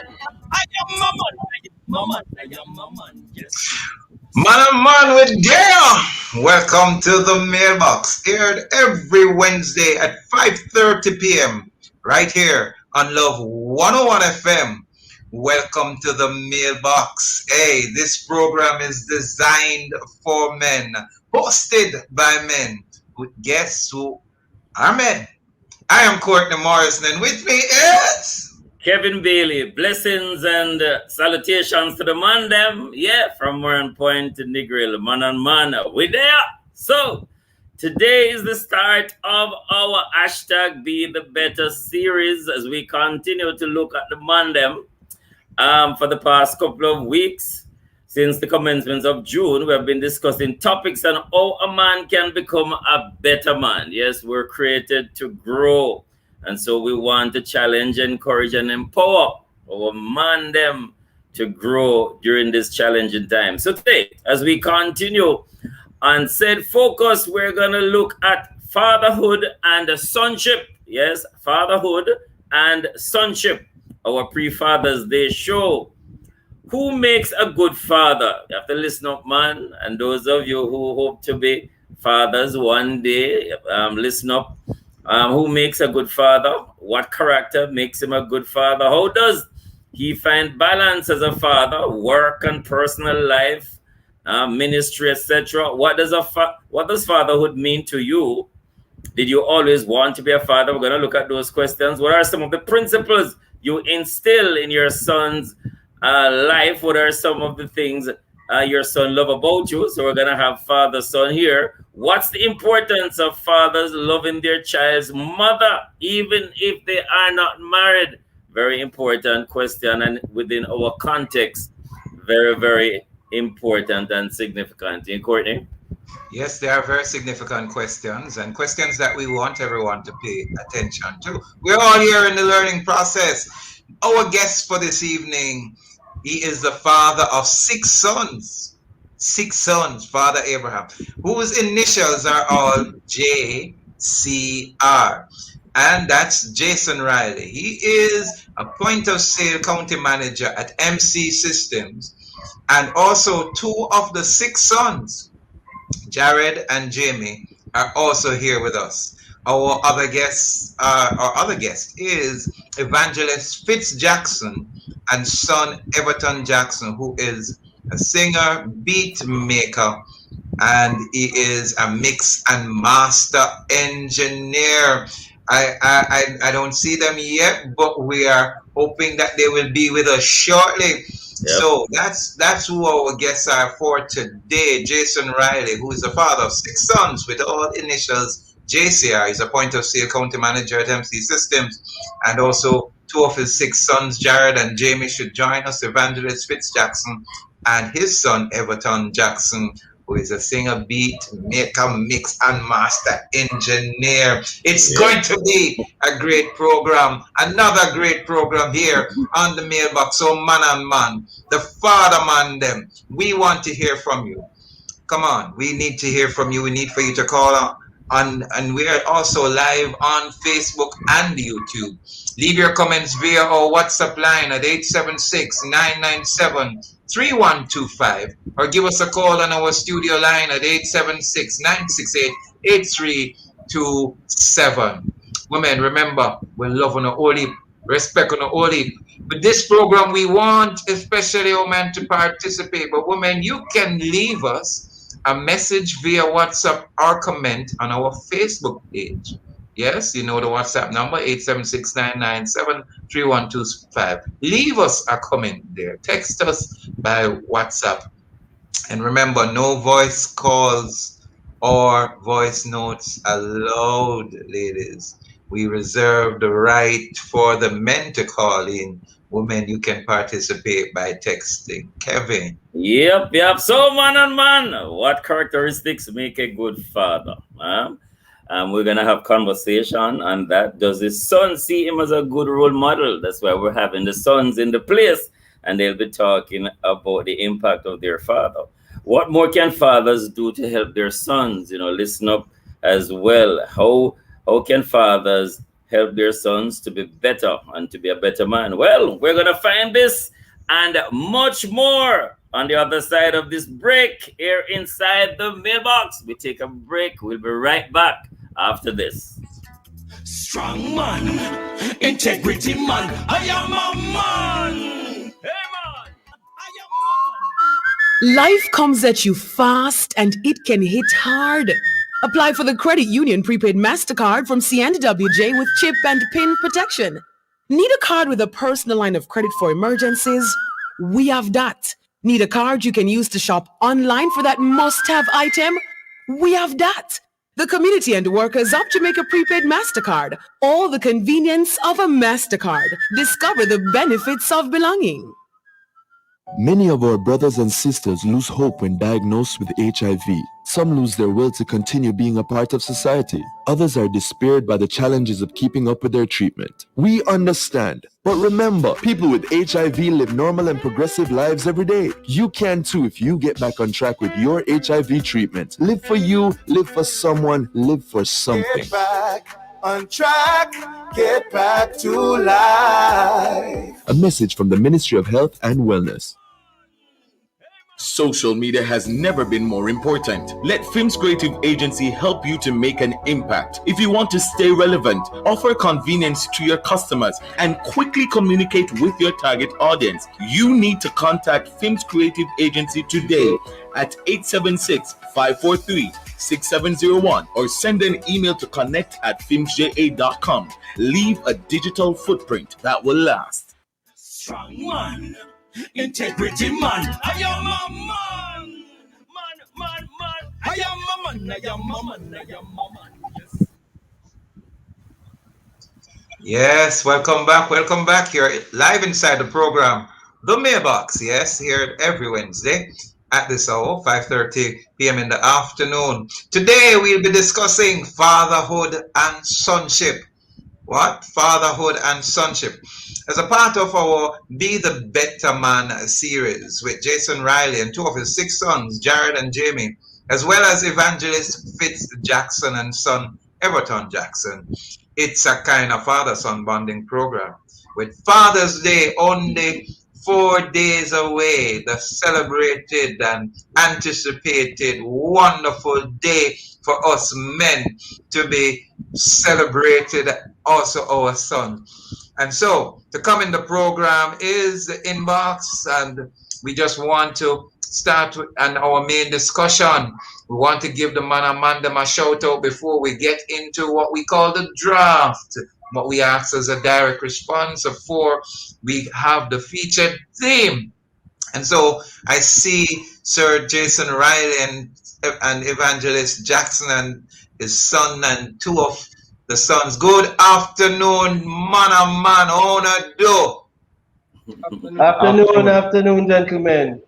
I am a man. I am a man. I am a man. Yes. Man and man with Dare. Welcome to the mailbox. Aired every Wednesday at 5:30 p.m. right here on Love 101 FM. Welcome to the mailbox. Hey, this program is designed for men, hosted by men, with guests who are men. I am Courtney Morrison, and with me is Kevin Bailey, blessings and salutations to the man them. Yeah, from Warren Point to Negril, man and man, we there. So, today is the start of our hashtag Be the Better series as we continue to look at the man them. For the past couple of weeks, since the commencement of June, we have been discussing topics on how a man can become a better man. Yes, we're created to grow. And so we want to challenge, encourage, and empower our man them to grow during this challenging time. So today, as we continue on said focus, we're going to look at fatherhood and sonship. Yes, fatherhood and sonship. Our pre-Father's Day show. Who makes a good father? You have to listen up, man. And those of you who hope to be fathers one day, listen up. Who makes a good father? What character makes him a good father? How does he find balance as a father, work and personal life, ministry, etc.? What does fatherhood mean to you? Did you always want to be a father? We're going to look at those questions. What are some of the principles you instill in your son's life? What are some of the things your son love about you? So we're going to have father-son here. What's the importance of fathers loving their child's mother, even if they are not married? Very important question, and within our context, very, very important and significant. Courtney? Yes, they are very significant questions and questions that we want everyone to pay attention to. We're all here in the learning process. Our guest for this evening, he is the father of six sons. Six sons, Father Abraham, whose initials are all JCR. And that's Jason Riley. He is a point of sale county manager at MC Systems. And also two of the six sons, Jared and Jamie, are also here with us. Our other guest is Evangelist Fitz Jackson and son Everton Jackson, who is a singer, beat maker, and he is a mix and master engineer. I don't see them yet, but we are hoping that they will be with us shortly. Yep. So that's who our guests are for today. Jason Riley, who is the father of six sons with all initials JCR. He's a point of sale county manager at MC Systems. And also two of his six sons, Jared and Jamie, should join us. Evangelist Fitz Jackson and his son, Everton Jackson, who is a singer, beat maker, mix and master engineer. It's going to be a great program, another great program here on the mailbox. So man and man, the father man them, we want to hear from you. Come on, we need to hear from you. We need for you to call on, and we are also live on Facebook and YouTube. Leave your comments via our WhatsApp line at 876-997-3125, or give us a call on our studio line at 876-968-8327. Women, remember, we love on a holy, respect on a holy. With this program, we want especially women to participate. But women, you can leave us a message via WhatsApp or comment on our Facebook page. Yes, you know the WhatsApp number, 876-997-3125. Leave us a comment there. Text us by WhatsApp. And remember, no voice calls or voice notes allowed, ladies. We reserve the right for the men to call in. Women, you can participate by texting. Kevin. Yep. So, man and man, what characteristics make a good father? We're going to have conversation on that. Does his son see him as a good role model? That's why we're having the sons in the place, and they'll be talking about the impact of their father. What more can fathers do to help their sons? Listen up as well. How can fathers help their sons to be better and to be a better man? Well, we're going to find this and much more on the other side of this break here inside the mailbox. We take a break. We'll be right back after this. Strong man, integrity man, I am a man. Hey man, I am a man. Life comes at you fast and it can hit hard. Apply for the Credit Union Prepaid MasterCard from C&WJ with chip and PIN protection. Need a card with a personal line of credit for emergencies? We have that. Need a card you can use to shop online for that must-have item? We have that. The community and workers of Jamaica Prepaid MasterCard. All the convenience of a MasterCard. Discover the benefits of belonging. Many of our brothers and sisters lose hope when diagnosed with HIV. Some lose their will to continue being a part of society. Others are despaired by the challenges of keeping up with their treatment. We understand. But remember, people with HIV live normal and progressive lives every day. You can too if you get back on track with your HIV treatment. Live for you, live for someone, live for something. Get back on track, get back to life. A message from the Ministry of Health and Wellness. Social media has never been more important. Let Films Creative Agency help you to make an impact. If you want to stay relevant, offer convenience to your customers, and quickly communicate with your target audience, you need to contact Films Creative Agency today at 876-543-6701 or send an email to connect@filmsja.com. Leave a digital footprint that will last. Strong man, integrity man, I am a man. Man, I am a man, I am a man, I am a man. Yes, welcome back. Welcome back here live inside the program, The Mailbox. Yes, here every Wednesday at this hour, 5:30 p.m. in the afternoon. Today we'll be discussing fatherhood and sonship. What? Fatherhood and sonship. As a part of our Be the Better Man series with Jason Riley and two of his 6 sons, Jared and Jamie, as well as evangelist Fitz Jackson and son Everton Jackson. It's a kind of father-son bonding program. With Father's Day only 4 days away, the celebrated and anticipated wonderful day for us men to be celebrated, also our son. And so to come in the program is the inbox, and we just want to start with our main discussion. We want to give the man and man them a shout out before we get into what we call the draft, what we ask as a direct response before we have the featured theme. And so I see Sir Jason Riley and Evangelist Jackson and his son and 2 of the sons. Good afternoon, man and man. Honor do. Afternoon, gentlemen.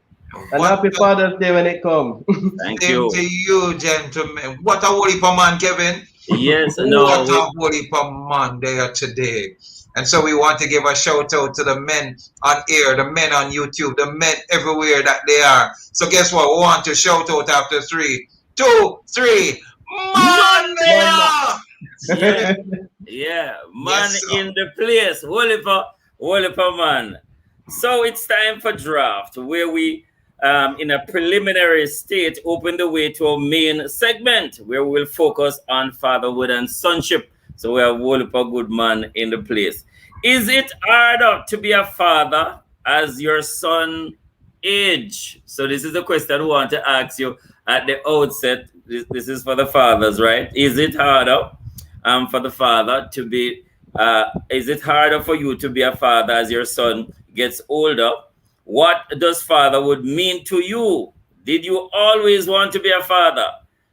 And happy Father's Day when it comes. Thank Same you. to you, gentlemen. What a holy man, Kevin. Yes, What a holy man there today. And so we want to give a shout out to the men on air, the men on YouTube, the men everywhere that they are. So guess what? We want to shout out after 3, 2, 3. Man there! Yeah, man Yes, sir. in the place. Holy for man. So it's time for draft, where we, in a preliminary state, open the way to our main segment, where we'll focus on fatherhood and sonship. So we have a good man in the place. Is it harder to be a father as your son age? So this is the question I want to ask you at the outset. This is for the fathers, right? Is it harder for the father to be, is it harder for you to be a father as your son gets older? What does fatherhood mean to you? Did you always want to be a father?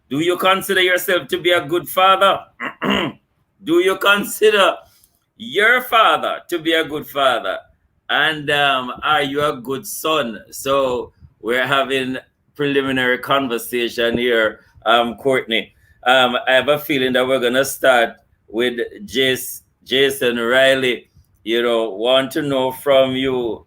Do you consider yourself to be a good father? Do you consider your father to be a good father? And are you a good son? So we're having preliminary conversation here, Courtney. I have a feeling that we're going to start with Jason Riley. Want to know from you,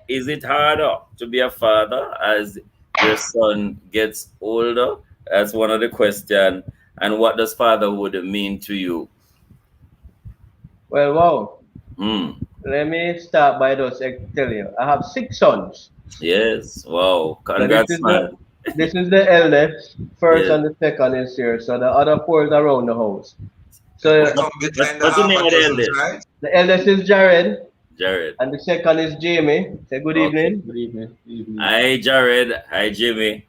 is it harder to be a father as your son gets older? That's one of the questions. And what does fatherhood mean to you? Well, wow. Hmm. Let me start by just telling you. I have 6 sons. Yes. Wow. So this Congrats, is the man. this is the eldest. First Yes. and the second is here. So the other four is around the house. They So come better in the What's the half name a of the dozens, eldest? right? the eldest is Jared, Jared. and the second is Jamie. Say good Okay. evening. Good evening. Good evening. Hi, Jared. Hi, Jimmy.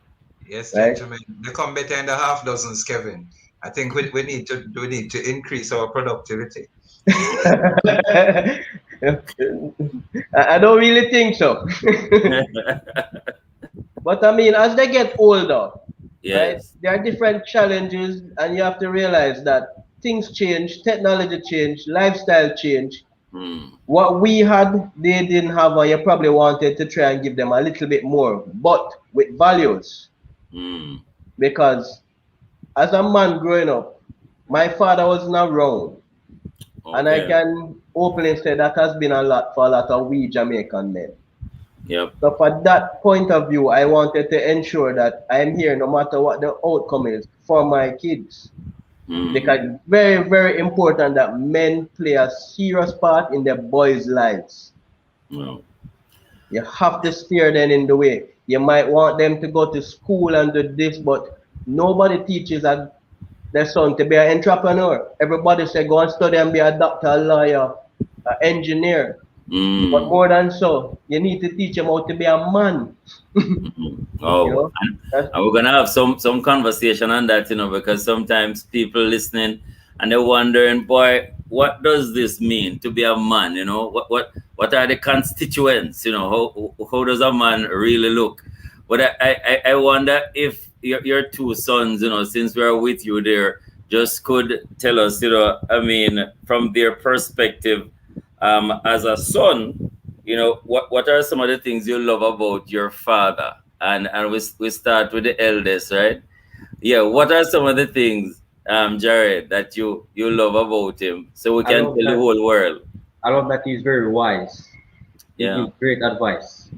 Yes, Right? gentlemen. They come better in the half dozens, Kevin. I think we need to increase our productivity. I don't really think so. But I mean, as they get older, right, Yes. there are different challenges, and you have to realize that things change, technology change, lifestyle change. Hmm. What we had, they didn't have, and you probably wanted to try and give them a little bit more, but with values. Hmm. Because as a man growing up, my father wasn't around, and I Okay. can openly say that has been a lot for a lot of we Jamaican men. Yep. So for that point of view, I wanted to ensure that I'm here no matter what the outcome is for my kids. Hmm. Because it's very, very important that men play a serious part in their boys' lives. No. You have to steer them in the way. You might want them to go to school and do this, but nobody teaches their son to be an entrepreneur. Everybody say go and study and be a doctor, a lawyer, an engineer. But Hmm. more than so, you need to teach them how to be a man. You Oh, know, that's and we're gonna have some conversation on that, because sometimes people listening and they're wondering, boy, what does this mean to be a man? What are the constituents? How does a man really look? But I wonder if your two sons, since we're with you there, just could tell us, I mean, from their perspective, as a son, what are some of the things you love about your father? And we start with the eldest, right? Yeah, what are some of the things, Jared, that you love about him, so we I can love tell the that. whole world? I love that he's very wise. He Yeah. gives great advice.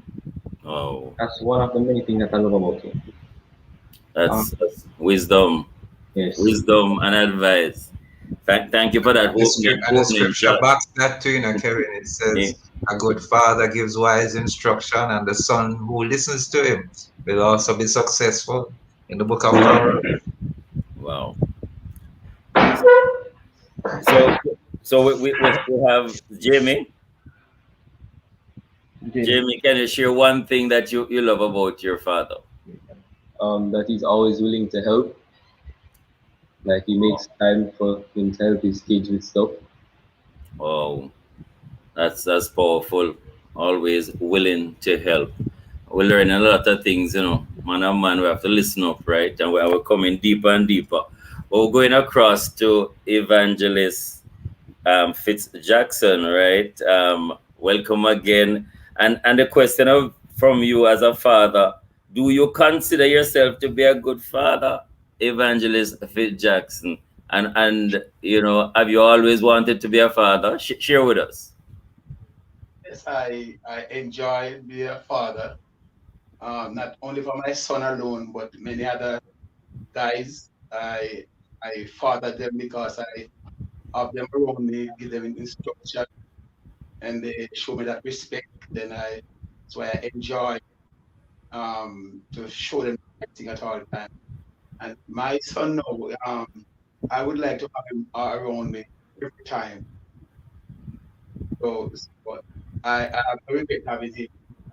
Oh, That's one of the many things that I love about him. Um, that's wisdom, yes. wisdom and advice. Thank you for that And the opening scripture shot. backs that too, Kevin. It Yeah. says, a good father gives wise instruction, and the son who listens to him will also be successful in the book of Proverbs. Wow. So so we have Jamie. Jimmy. Jamie, can you share one thing that you love about your father? That he's always willing to help. Like he makes time for him to help his kids with stuff. Oh, that's powerful. Always willing to help. We're learning a lot of things, Man and man, we have to listen up, right? And we're coming deeper and deeper. But we're going across to Evangelist Fitz Jackson, right? Welcome again. And the question from you as a father: do you consider yourself to be a good father, Evangelist Fitz Jackson? And have you always wanted to be a father? Share with us. Yes, I enjoy being a father, not only for my son alone, but many other guys. I father them because I have them around me, give them instruction, and they show me that respect. That's why I enjoy to show them everything at all time. And my son now, I would like to have him around me every time. So I have no regret having him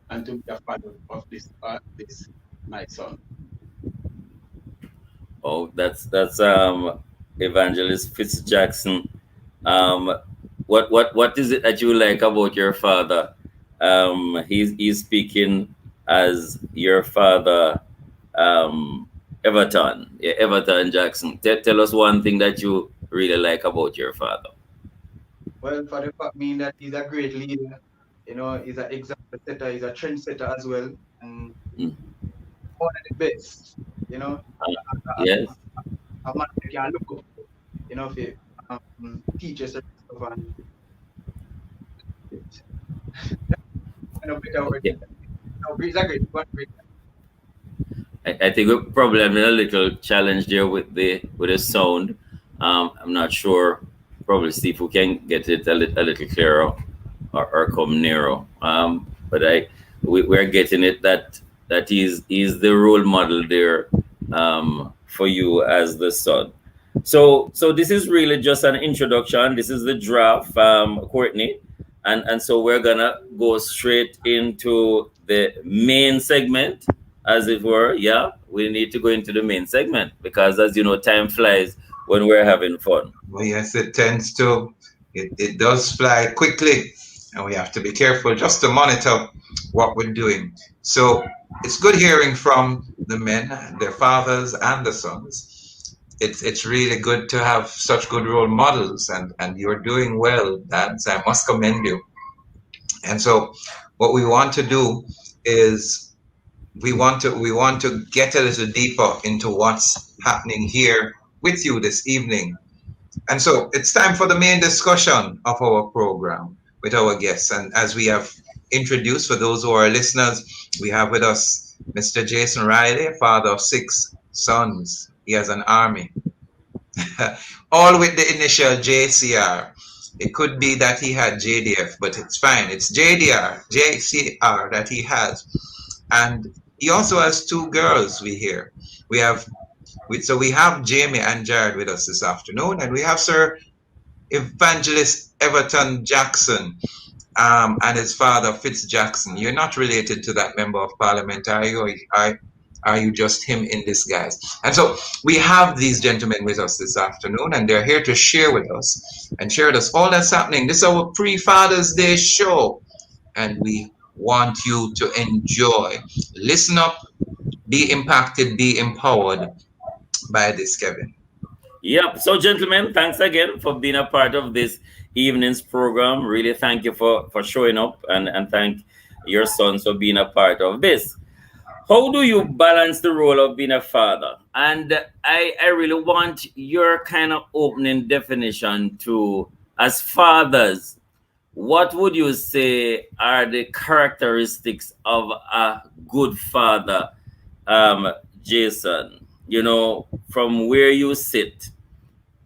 and to be a father of this my son. Oh, that's Evangelist Fitz Jackson. Um, what is it that you like about your father? He's speaking as your father, Everton. Yeah, Everton Jackson. Tell us one thing that you really like about your father. Well, for the fact mean that he's a great leader, he's an example setter, he's a trend setter as well, and Mm. one of the best, a, Yes. a man that can look up, if he teaches us stuff and it's better word. Yeah. No, he's a great. I think we're probably having a little challenge there with the sound. I'm not sure probably see if we can get it a little clearer or come nearer. But we're getting it that he's the role model there for you as the son. So this is really just an introduction. This is the draft, Courtney, and so we're gonna go straight into the main segment, as it were. Yeah, we need to go into the main segment because, as you know, time flies when we're having fun. Well, yes, it tends to. It does fly quickly, and we have to be careful just to monitor what we're doing. So it's good hearing from the men, their fathers, and the sons. It's really good to have such good role models, and you're doing well, dads. I must commend you. And so, what we want to do is we want to get a little deeper into what's happening here with you this evening. And so it's time for the main discussion of our program with our guests. And as we have introduced, for those who are listeners, we have with us Mr. Jason Riley, father of 6 sons. He has an army, all with the initial JCR. It could be that he had JDF, but it's fine. It's JCR that he has. And he also has 2 girls, we hear. So we have Jamie and Jared with us this afternoon, and we have Sir Evangelist Everton Jackson and his father Fitz Jackson. You're not related to that member of parliament, are you? Or are you just him in disguise? And so we have these gentlemen with us this afternoon, and they're here to share with us all that's happening. This is our pre-Father's Day show, and we want you to enjoy. Listen up, be impacted, be empowered by this, Kevin. Yep. So, gentlemen, thanks again for being a part of this evening's program. Really, thank you for showing up, and thank your sons for being a part of this. How do you balance the role of being a father? And I really want your kind of opening definition to, as fathers, what would you say are the characteristics of a good father, Jason? You know, from where you sit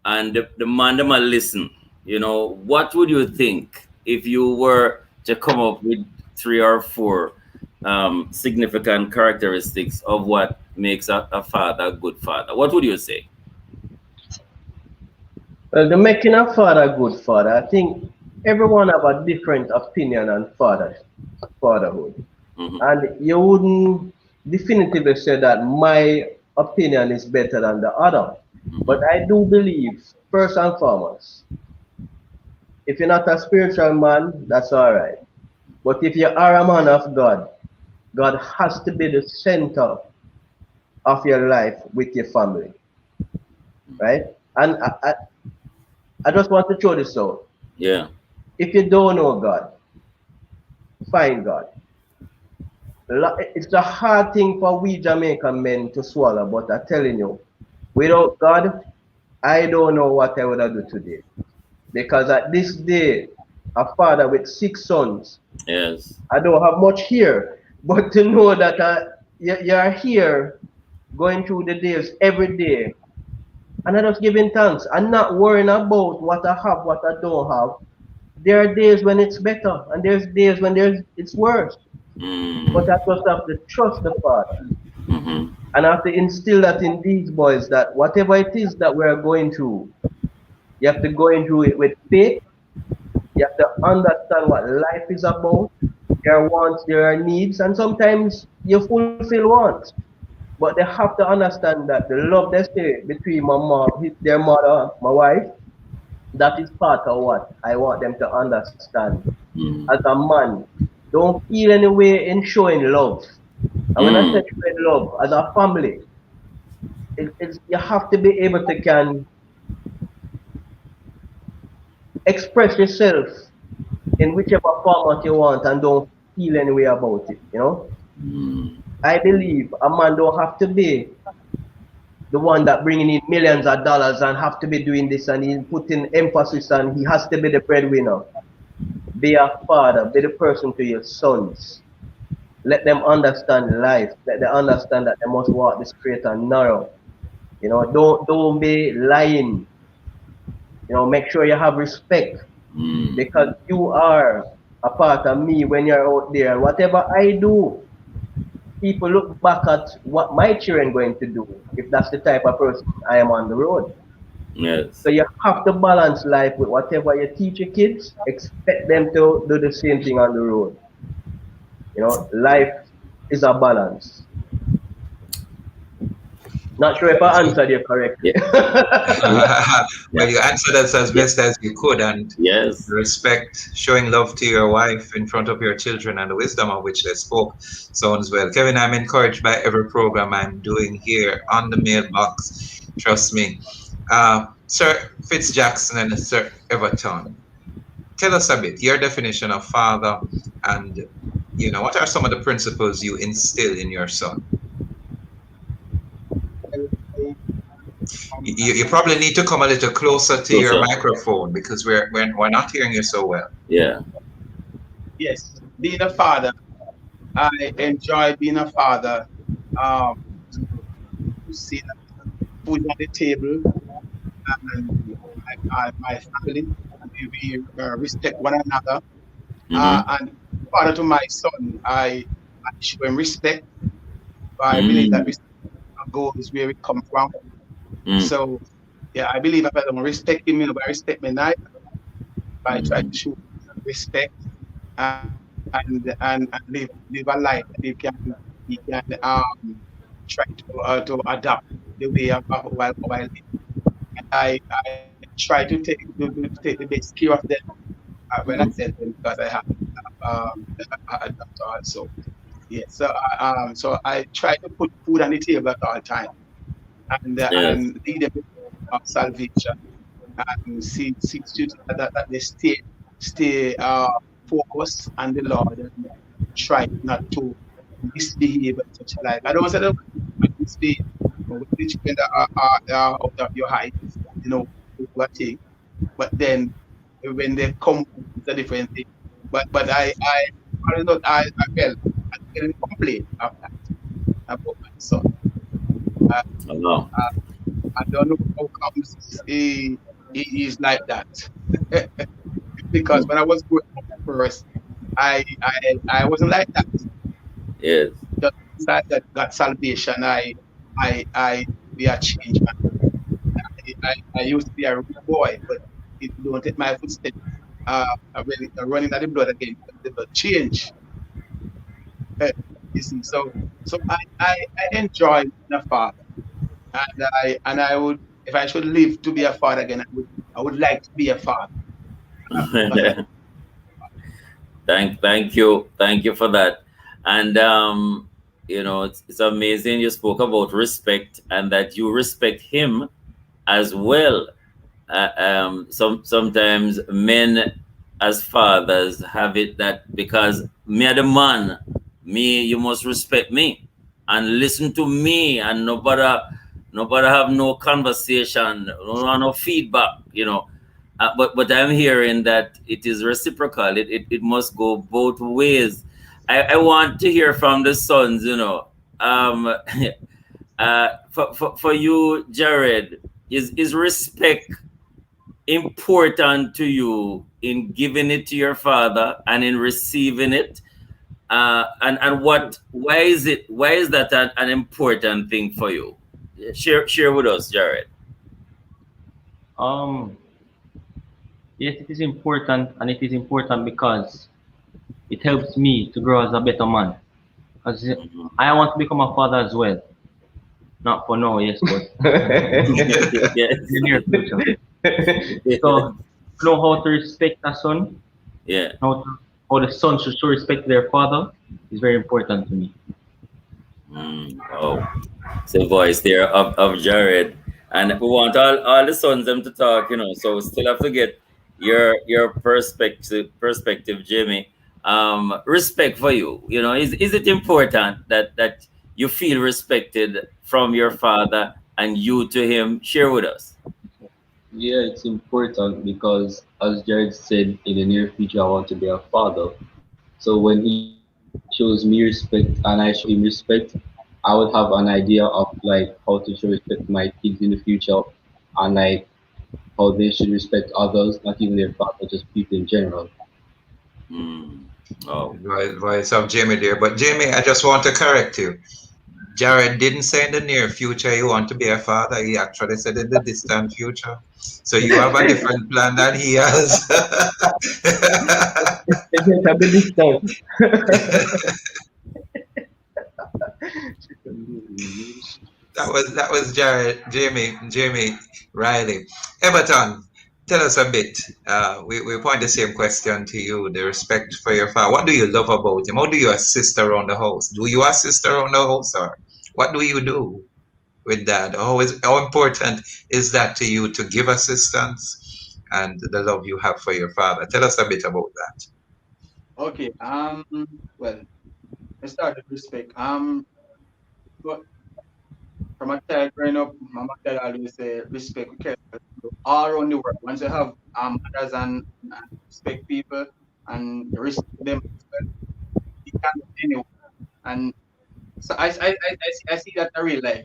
and the man them listen, you know, what would you think if you were to come up with 3 or 4 significant characteristics of what makes a father a good father? What would you say? Well, the making a father a good father, I think everyone have a different opinion on fatherhood. Mm-hmm. And you wouldn't definitively say that my opinion is better than the other. But I do believe, first and foremost, if you're not a spiritual man, that's all right. But if you are a man of God, God has to be the center of your life with your family, right? And I just want to throw this out. Yeah. If you don't know God, find God. It's a hard thing for we Jamaican men to swallow, but I'm telling you, without God, I don't know what I would have do today. Because at this day, a father with 6 sons, yes, I don't have much here, but to know that you're here going through the days every day, and I'm just giving thanks. I'm not worrying about what I have, what I don't have. There are days when it's better, and there's days when it's worse. But I just have to trust the Father. Mm-hmm. And I have to instill that in these boys, that whatever it is that we're going through, you have to go into it with faith. You have to understand what life is about. There are wants, there are needs, and sometimes you fulfill wants. But they have to understand that the love they say between their mother, my wife, that is part of what I want them to understand. As a man, don't feel any way in showing love. And when I say showing love, as a family, you have to be able to can express yourself in whichever format you want and don't feel any way about it, you know? I believe a man don't have to be the one that bringing in millions of dollars and have to be doing this, and he putting emphasis on he has to be the breadwinner. Be a father, be the person to your sons. Let them understand life. Let them understand that they must walk the straight and narrow. You know, don't be lying Make sure you have respect Mm. because you are a part of me when you're out there. And whatever I do, people look back at what my children going to do if that's the type of person I am on the road. Yes. So you have to balance life with whatever you teach your kids, expect them to do the same thing on the road. Life is a balance. Not sure if I answered you correctly. Yeah. Well, Yeah. you answered us as Yeah. best as you could, and Yes. respect, showing love to your wife in front of your children, and the wisdom of which they spoke sounds well. Kevin, I'm encouraged by every program I'm doing here on the mailbox. Trust me. Sir Fitz Jackson and Sir Everton, tell us a bit your definition of father, and what are some of the principles you instill in your son. Well, You probably need to come a little closer to your Closer. microphone because we're not hearing you so well. Yeah. yes, being a father, I enjoy being a father. Um, to see that food on the table and my family, we respect one another. Mm-hmm. And father to my son, I show him respect. I believe that Mm. respect goes where it comes from. Mm. So yeah, I believe if I don't respect him, I respect me now. I try to Mm. show respect and live a life that he can try to adapt the way of I live. I try to take the best care of them when I Mm. send them because I have a doctor also. Yeah, so I try to put food on the table at all time Yes. and lead them of salvation and see to that they stay focused on the Lord and try not to misbehave and such like. I don't say that misbehave, but with the children that are out of your height, you know, what thing. But then when they come, it's a different thing. But I don't I well I didn't complain of that about my son. I, I know. I don't know how comes he is like that. Because Mm. when I was growing up first, I wasn't like that. Yes. Just inside that got salvation, I be a change man. I used to be a rude boy, but if you don't take my footsteps, I really running out the blood again. The blood change. eh, You see, so I enjoy being a father, and I would if I should live to be a father again, I would like to be a father because I Thank you for that. And it's amazing you spoke about respect and that you respect him as well. Sometimes men as fathers have it that because me are the man, me you must respect me and listen to me and nobody have no conversation, no feedback, but I'm hearing that it is reciprocal. It must go both ways. I want to hear from the sons, Um, for you, Jared, is respect important to you in giving it to your father and in receiving it? And why is that an important thing for you? Share with us, Jared. Um, yes, it is important, and it is important because it helps me to grow as a better man. Because Mhm. I want to become a father as well. Not for now, yes, but in Yes. the near future. So, know how to respect a son, Yeah. how the son should show respect to their father is very important to me. Oh, it's a voice there of Jared. And we want all the sons them to talk, so we still have to get your perspective, Jimmy. Respect for you. Is it important that you feel respected from your father and you to him? Share with us. Yeah, it's important because, as Jared said, in the near future, I want to be a father. So when he shows me respect and I show him respect, I would have an idea of like how to show respect to my kids in the future and like how they should respect others, not even their father, just people in general. Oh, Voice of Jamie there. But Jamie, I just want to correct you. Jared didn't say in the near future he want to be a father. He actually said in the distant future. So you have a different plan than he has. It's a bit distant. that was Jared, Jamie Riley. Everton, tell us a bit. We point the same question to you. The respect for your father. What do you love about him? How do you assist around the house? Do you assist around the house, or what do you do with that? How important is that to you to give assistance and the love you have for your father? Tell us a bit about that. Okay. Well, let's start with respect. But from a child growing up, my mother always say respect, we care all around the world. Once you have mothers and respect people and respect them, you can go anywhere. And so I see that in real life,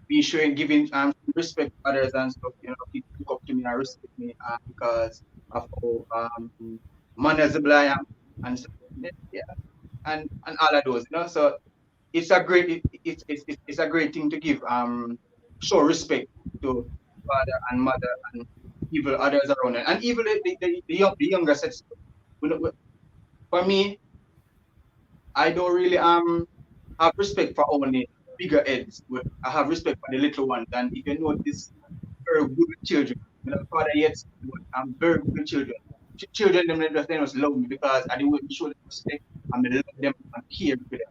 be showing giving respect to others and stuff. People look up to me and respect me because of how manageable I am and stuff. Yeah, and all of those. So it's a great it's a great thing to give show respect to father and mother and people others around it. And even the younger sets. For me, I don't really have respect for only bigger heads, but I have respect for the little ones. And if you notice, very good with children. Father yet, but I'm very good with children. Children, they just love me because I do show them respect and I love them and care for them.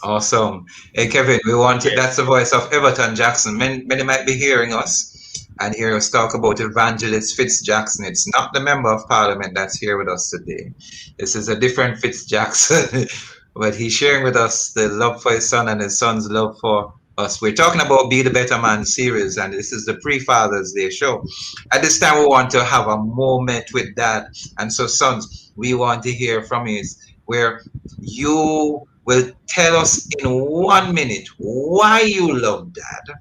Awesome. Hey, Kevin, we want to, yeah. that's the voice of Everton Jackson. Many might be hearing us and hear us talk about Evangelist Fitz Jackson. It's not the member of parliament that's here with us today. This is a different Fitz Jackson, but he's sharing with us the love for his son and his son's love for us. We're talking about Be the Better Man series, and this is the pre-Father's Day show. At this time, we want to have a moment with Dad. And so, sons, we want to hear from you where you will tell us in 1 minute why you love Dad.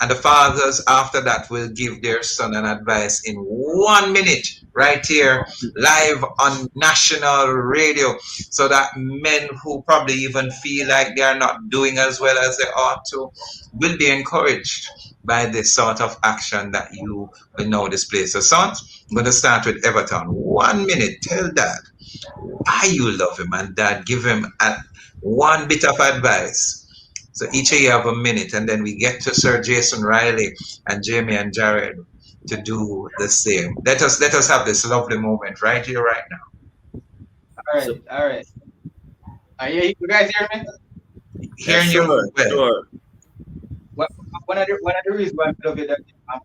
And the fathers after that will give their son an advice in 1 minute right here live on national radio, so that men who probably even feel like they are not doing as well as they ought to will be encouraged by this sort of action that you will now display. So sons, I'm going to start with Everton. 1 minute, tell Dad why you love him, and Dad give him one bit of advice. So each of you have a minute, and then we get to Sir Jason Riley and Jamie and Jared to do the same. Let us have this lovely moment right here, right now. All right. You guys hear me? Hearing you well. Sure. One of the reasons why I love it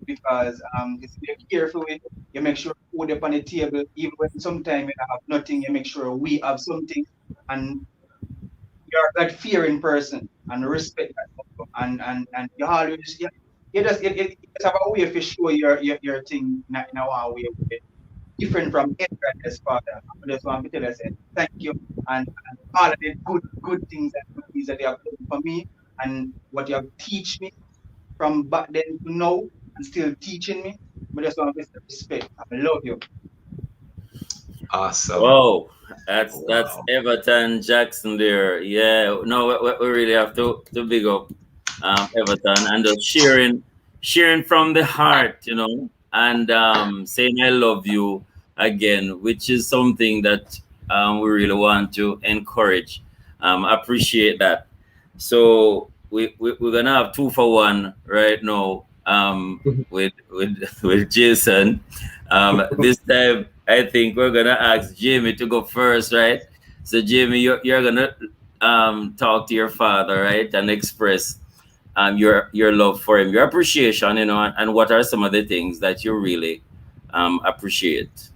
because it's you're careful with, you make sure food up on the table, even when sometimes you have nothing, you make sure we have something, and you're that fearing person and respect that, and you always you just have a way to show your thing in a way different from Edgar's father. I just want to tell you, thank you, and all of the good things and good things that you have done for me, and what you have teach me from back then to now, and still teaching me. I just want to respect. I love you. Awesome. Whoa, that's Everton Jackson there. Yeah, no, we really have to big up Everton and just sharing from the heart, and saying I love you again, which is something that we really want to encourage. Appreciate that. So we're gonna have 2 for 1 right now with Jason. This time I think we're gonna ask Jamie to go first, right? So Jamie, you're gonna talk to your father, right, and express your love for him, your appreciation, and what are some of the things that you really appreciate.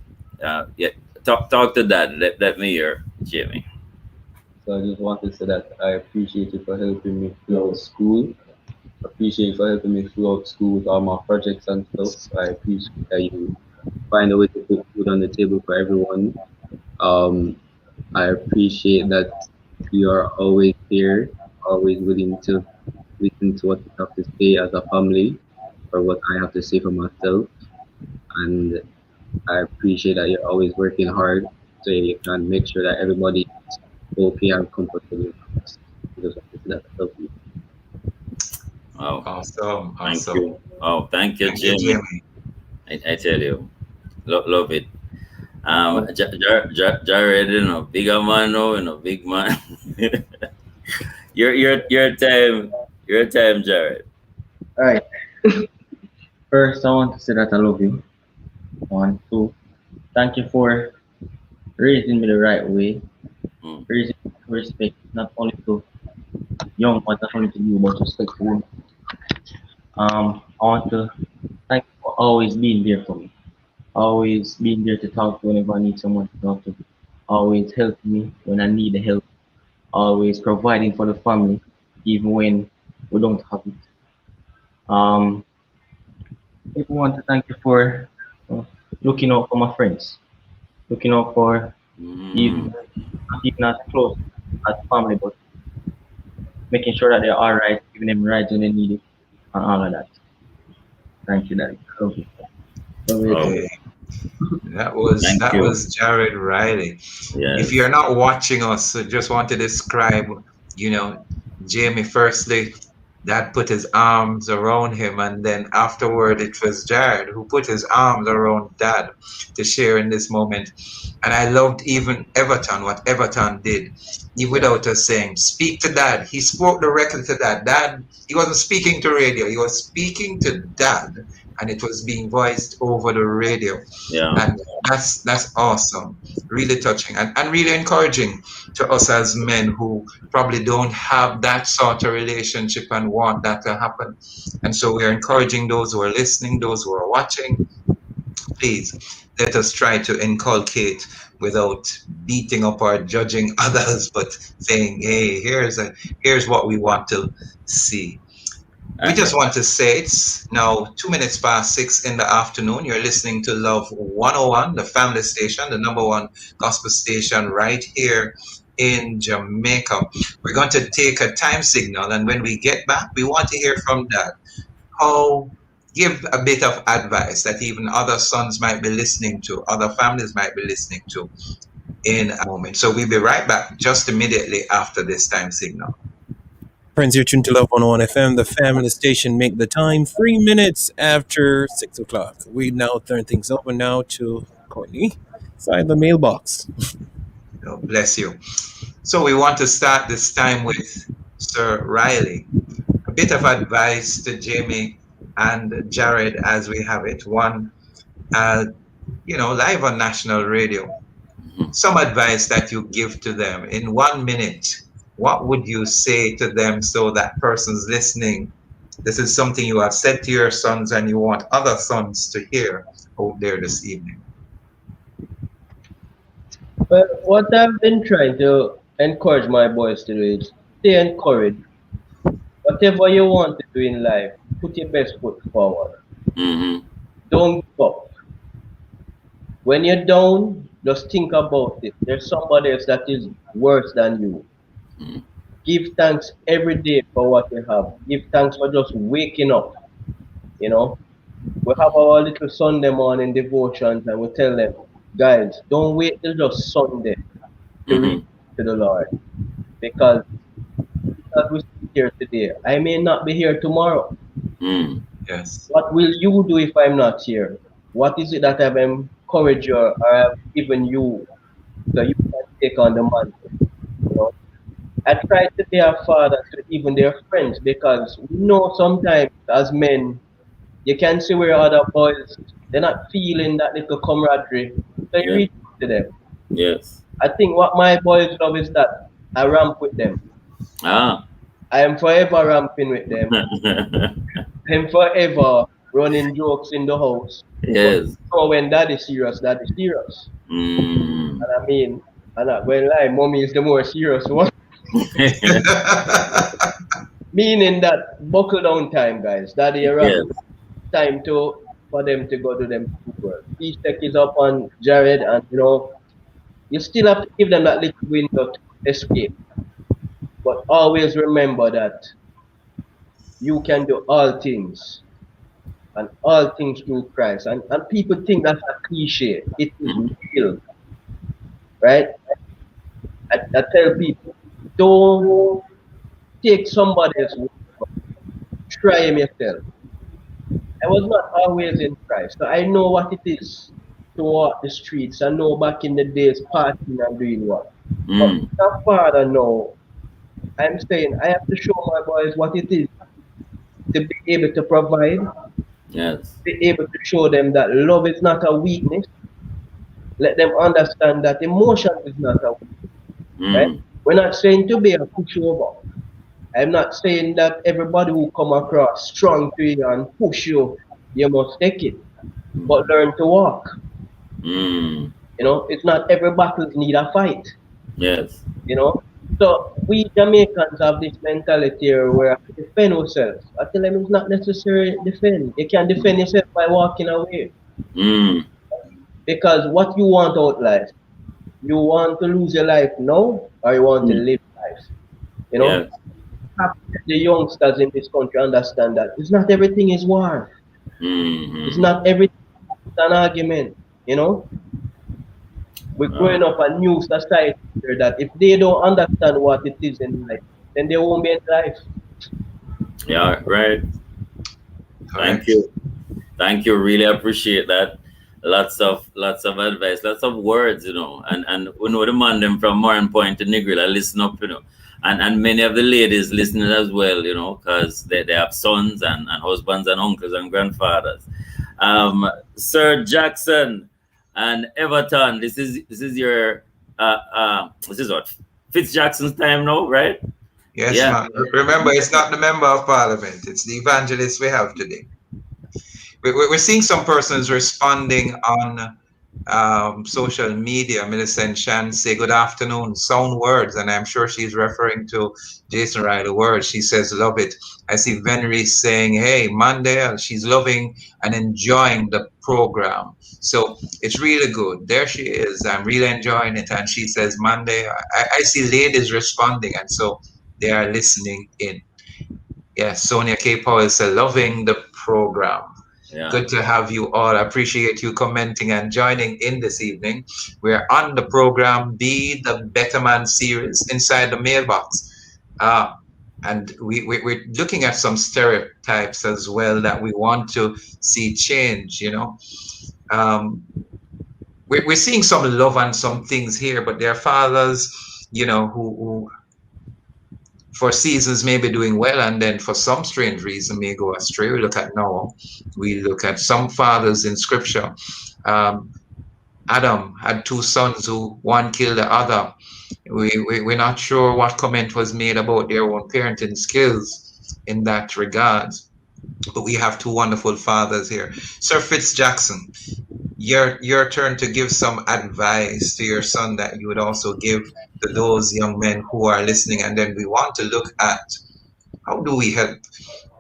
Yeah, talk to Dad. Let me hear, Jamie. So I just want to say that I appreciate you for helping me throughout school. Appreciate you for helping me throughout school with all my projects and stuff. I appreciate that you find a way to put food on the table for everyone. I appreciate that you are always here, always willing to listen to what you have to say as a family or what I have to say for myself. And I appreciate that you're always working hard so you can make sure that everybody is okay and comfortable in the house. I just want to say that I love you. Oh, Awesome. thank Awesome. you. Oh, thank you, Thank you, Jimmy. Jimmy. I tell you, love it. Jared, bigger man now, big man. your time, Jared. All right. First, I want to say that I love you. One, two. Thank you for raising me the right way, Mm. raising me to respect not only to young, but not only to you, but respect to women. I want to thank you for always being there for me, always being there to talk to whenever I need someone to talk to, always helping me when I need the help, always providing for the family, even when we don't have it. Um, I want to thank you for uh, looking out for my friends, looking out for Mm. even not even as close as family, but making sure that they're all right, giving them rides when they need it, and all of that. Thank you, Daddy. Love you. Love you Oh, too. Hey, that was thank that you. was Jared Riley. If Yes. you're not watching us, I just want to describe, you know, Jamie firstly, Dad put his arms around him, and then afterward it was Jared who put his arms around Dad to share in this moment. And I loved even Everton, what Everton did, even without us saying, speak to Dad. He spoke directly to Dad. Dad, he wasn't speaking to radio, he was speaking to Dad, and it was being voiced over the radio. Yeah. And that's awesome, really touching and really encouraging to us as men who probably don't have that sort of relationship and want that to happen. And so we're encouraging those who are listening, those who are watching, please let us try to inculcate without beating up or judging others, but saying, hey, here's what we want to see. We I, just want to say it's now 2 minutes past 6 in the afternoon. You're listening to Love 101, the family station, the number one gospel station right here in Jamaica. We're going to take a time signal, and when we get back, we want to hear from Dad. How give a bit of advice that even other sons might be listening to, other families might be listening to in a moment. So we'll be right back just immediately after this time signal. Friends, you're tuned to Love 101 FM, the family station. Make the time 3 minutes after 6 o'clock. We now turn things over now to Courtney inside the mailbox. God bless you. So we want to start this time with Sir Riley. A bit of advice to Jamie and Jared as we have it. One, live on national radio. Some advice that you give to them in 1 minute. What would you say to them so that person's listening? This is something you have said to your sons and you want other sons to hear out there this evening. Well, what I've been trying to encourage my boys to do is stay encouraged. Whatever you want to do in life, put your best foot forward. mm-hmm. Don't give up. When you're down, just think about it. There's somebody else that is worse than you. Mm. Give thanks every day for what you have. Give thanks for just waking up. You know, we have our little Sunday morning devotions and we tell them, guys, don't wait till just Sunday to reach Mm-hmm. to the Lord. Because as we sit here today, I may not be here tomorrow. Mm. Yes. What will you do if I'm not here? What is it that I've encouraged you or I've given you so you can take on the mantle? You know, I try to be a father to even their friends because we know sometimes as men, you can see where other boys they're not feeling that little camaraderie. So you Yeah. reach out to them. Yes. I think what my boys love is that I ramp with them. Ah. I am forever ramping with them. I'm forever running jokes in the house. But Yes. when dad is serious, dad is serious. Mm. And I mean, I'm not going to lie, mommy is the more serious one. Meaning that buckle down time, guys. Daddy Yes. around time to for them to go to them schoolwork. Each tech is up on Jared, and you still have to give them that little window to escape. But always remember that you can do all things, and all things through Christ. And people think that's a cliche. It is real, right? I tell people, don't take somebody else's word. Try him yourself. I was not always in Christ, so I know what it is to walk the streets. I know back in the days partying and doing what. But as a father now, I'm saying I have to show my boys what it is to be able to provide, Yes. be able to show them that love is not a weakness. Let them understand that emotion is not a weakness, right? We're not saying to be a pushover. I'm not saying that everybody who come across strong to you and push you, you must take it. But learn to walk. You know, it's not every battle need a fight. Yes. You know, so we Jamaicans have this mentality here where we defend ourselves. I tell them it's not necessary defend. You can defend yourself by walking away. Because what you want out life, you want to lose your life now, or you want to live life. You know, the youngsters in this country understand that it's not everything is war. It's not everything an argument, you know. We're growing up a new society here that if they don't understand what it is in life, then they won't be in life. Yeah, right. Thank you. Thank you. Really appreciate that. Lots of advice, lots of words, you know. And we know the man them from Moran Point to Negril, listen up, you know. And many of the ladies listening as well, you know, because they have sons and husbands and uncles and grandfathers. Sir Jackson and Everton, this is your this is what Fitz Jackson's time now, right? Yes, man. Remember, it's not the member of parliament, it's the evangelist we have today. We're seeing some persons responding on social media. Millicent Shan say good afternoon, sound words, and I'm sure she's referring to Jason Riley words. She says love it. I see Venery saying, hey, Monday, she's loving and enjoying the program. So it's really good. There she is. I'm really enjoying it. And she says Monday. I see ladies responding, and so they are listening in. Yes, Sonia K. Powell said loving the program. Yeah. Good to have you all. I appreciate you commenting and joining in this evening. We're on the program Be the Better Man series inside the mailbox. And we're looking at some stereotypes as well that we want to see change, you know. We're seeing some love and some things here, but there are fathers, you know, who for seasons may be doing well, and then for some strange reason may go astray. We look at Noah. We look at some fathers in scripture. Adam had two sons who one killed the other. We're not sure what comment was made about their own parenting skills in that regard. But we have two wonderful fathers here. Sir Fitz Jackson, your turn to give some advice to your son that you would also give to those young men who are listening. And then we want to look at how do we help.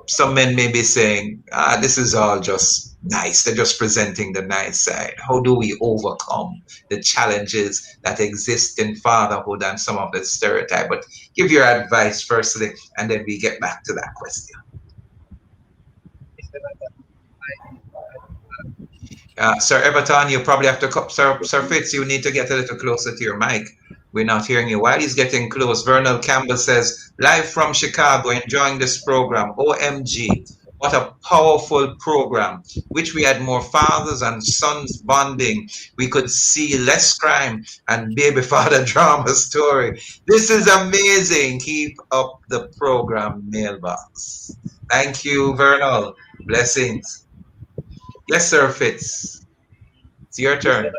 Some men may be saying, this is all just nice. They're just presenting the nice side. How do we overcome the challenges that exist in fatherhood and some of the stereotype? But give your advice firstly, and then we get back to that question. Sir Everton, you probably have to, Sir Fitz, you need to get a little closer to your mic. We're not hearing you. While he's getting close, Vernal Campbell says, live from Chicago, enjoying this program. OMG, what a powerful program. Wish we had more fathers and sons bonding. We could see less crime and baby father drama story. This is amazing. Keep up the program, mailbox. Thank you, Vernal. Blessings. Yes, Sir Fitz. It's your turn.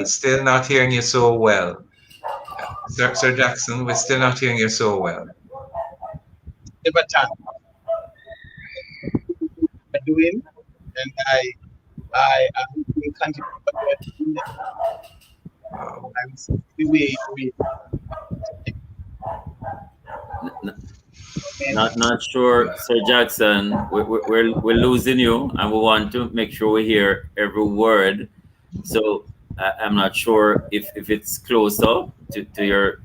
Still not hearing you so well. Sir Jackson, we're still not hearing you so well. Everton. Doing, and I will continue what you're doing. I'm the way Not sure, Sir Jackson. We're losing you, and we want to make sure we hear every word. So I'm not sure if it's closer to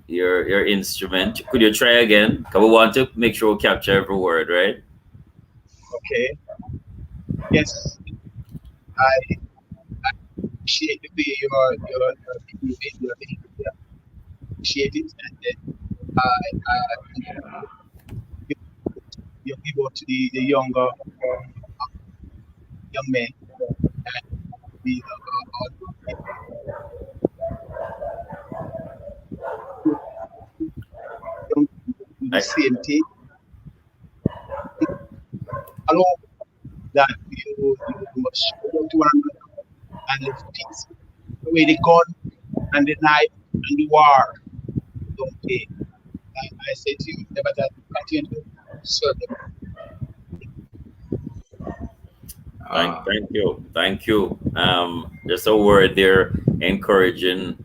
your instrument. Could you try again? Because we want to make sure we capture every word, right? Okay. Yes, I appreciate the way you're behaving, your behavior. Appreciate it, and then you, you, you give out to the younger young men and the young do the I, same thing. Allow that you must show to one another and live peace. The way the gun and the knife and the war don't pay. I say to you, never that continue to serve them. thank you. Just a word there, encouraging,